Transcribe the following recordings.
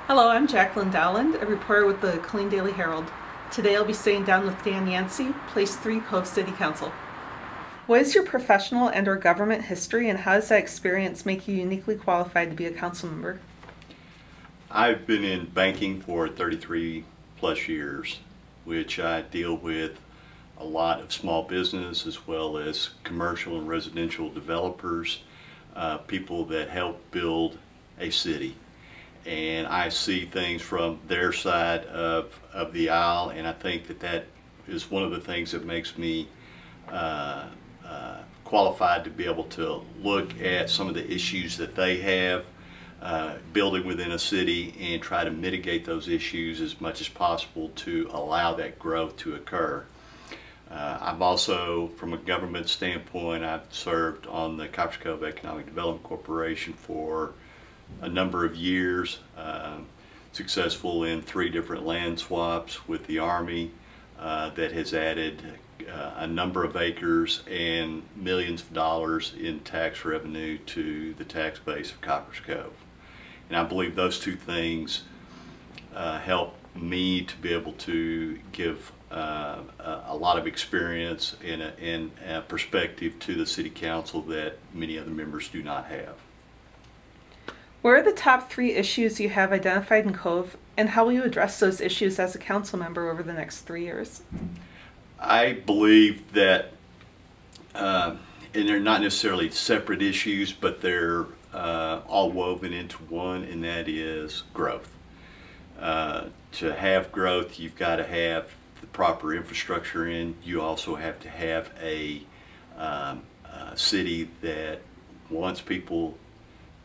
Hello, I'm Jacqueline Dowland, a reporter with the Killeen Daily Herald. Today I'll be sitting down with Dan Yancey, Place 3 Cove City Council. What is your professional and/or government history, and how does that experience make you uniquely qualified to be a council member? I've been in banking for 33 plus years, which I deal with a lot of small business as well as commercial and residential developers, people that help build a city. And I see things from their side of the aisle, and I think that is one of the things that makes me qualified to be able to look at some of the issues that they have building within a city and try to mitigate those issues as much as possible to allow that growth to occur. I've also, from a government standpoint, I've served on the Copperas Cove Economic Development Corporation for a number of years, successful in 3 different land swaps with the Army that has added a number of acres and millions of dollars in tax revenue to the tax base of Copperas Cove. And I believe those 2 things help me to be able to give a lot of experience and a perspective to the City Council that many other members do not have. What are the top 3 issues you have identified in Cove, and how will you address those issues as a council member over the next 3 years? I believe that, and they're not necessarily separate issues, but they're all woven into one, and that is growth. To have growth, you've got to have the proper infrastructure in. You also have to have a city that wants people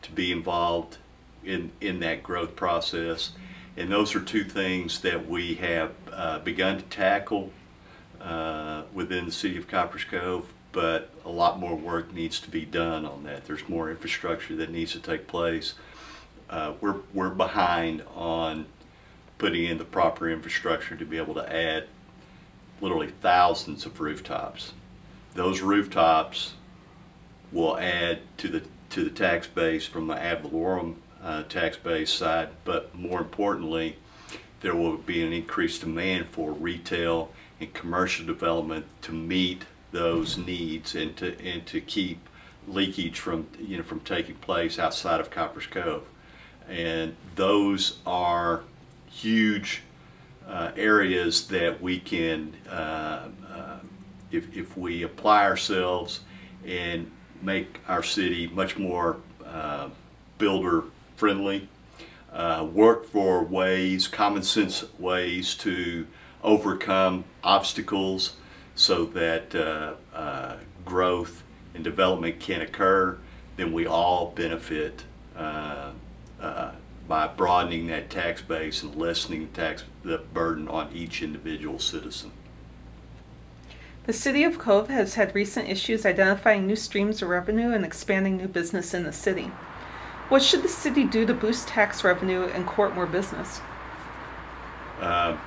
to be involved in that growth process. And those are 2 things that we have begun to tackle within the city of Copperas Cove, but a lot more work needs to be done on that. There's more infrastructure that needs to take place. We're behind on putting in the proper infrastructure to be able to add literally thousands of rooftops. Those rooftops will add to the tax base from the ad valorem tax base side, but more importantly, there will be an increased demand for retail and commercial development to meet those needs and to keep leakage from taking place outside of Copperas Cove. And those are huge areas that we can, if we apply ourselves and make our city much more builder friendly, work for ways, common sense ways to overcome obstacles so that growth and development can occur, then we all benefit by broadening that tax base and lessening the burden on each individual citizen. The City of Cove has had recent issues identifying new streams of revenue and expanding new business in the city. What should the city do to boost tax revenue and court more business? I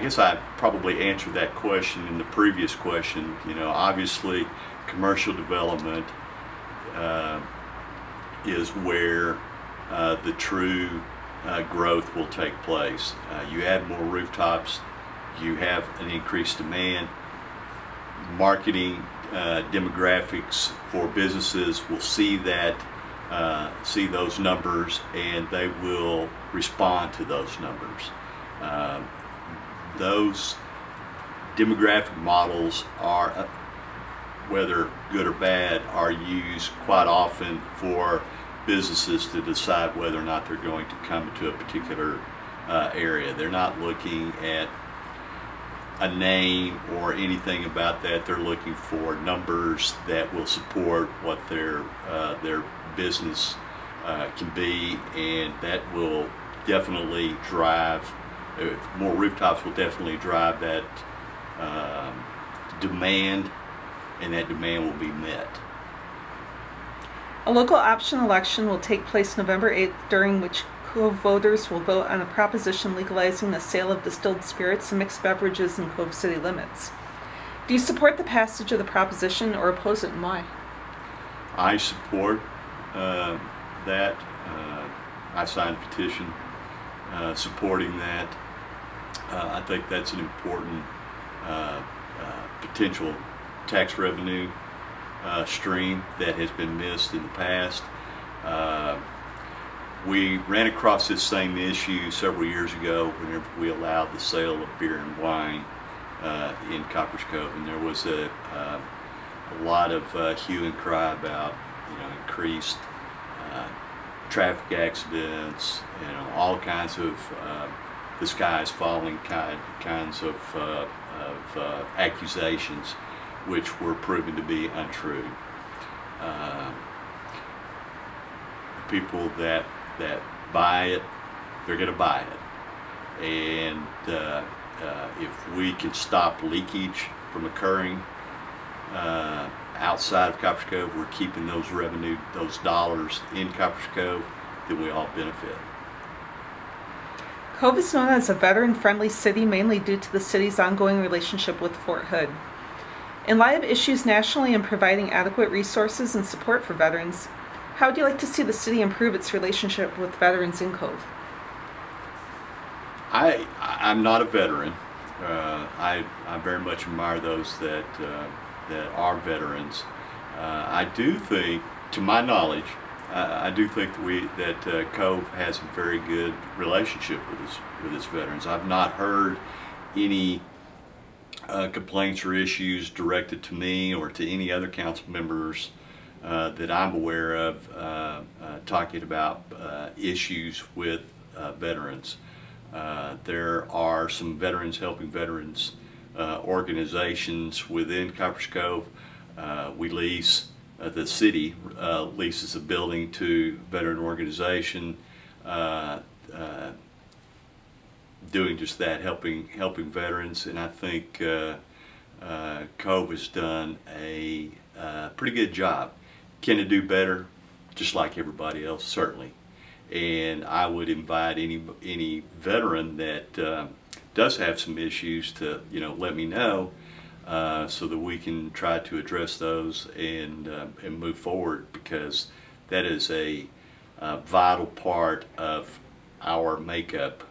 guess I probably answered that question in the previous question. Obviously commercial development is where the true growth will take place. You add more rooftops, you have an increased demand. Marketing demographics for businesses will see those numbers, and they will respond to those numbers. Those demographic models are, whether good or bad, are used quite often for businesses to decide whether or not they're going to come to a particular area. They're not looking at a name or anything about that. They're looking for numbers that will support what their business can be, and that will definitely drive, more rooftops will definitely drive that demand, and that demand will be met. A local option election will take place November 8th, during which Cove voters will vote on a proposition legalizing the sale of distilled spirits and mixed beverages in Cove city limits. Do you support the passage of the proposition or oppose it, and why? I support that. I signed a petition supporting that. I think that's an important potential tax revenue stream that has been missed in the past. We ran across this same issue several years ago whenever we allowed the sale of beer and wine in Copperas Cove, and there was a lot of hue and cry about increased traffic accidents, all kinds of the sky is falling kinds of accusations, which were proven to be untrue. People that buy it, they're going to buy it, and if we can stop leakage from occurring outside of Copperas Cove, we're keeping those dollars in Copperas Cove, then we all benefit. Cove is known as a veteran-friendly city mainly due to the city's ongoing relationship with Fort Hood. In light of issues nationally in providing adequate resources and support for veterans, how would you like to see the city improve its relationship with veterans in Cove? I'm not a veteran. I very much admire those that are veterans. I do think, to my knowledge, I do think that Cove has a very good relationship with its veterans. I've not heard any complaints or issues directed to me or to any other council members that I'm aware of talking about issues with veterans. There are some veterans helping veterans organizations within Copperas Cove. We lease, the city leases a building to a veteran organization doing just that, helping veterans, and I think Cove has done a pretty good job. Can it do better? Just like everybody else, certainly. And I would invite any veteran that does have some issues to let me know, so that we can try to address those and move forward, because that is a vital part of our makeup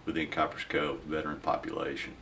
within Copperas Cove veteran population.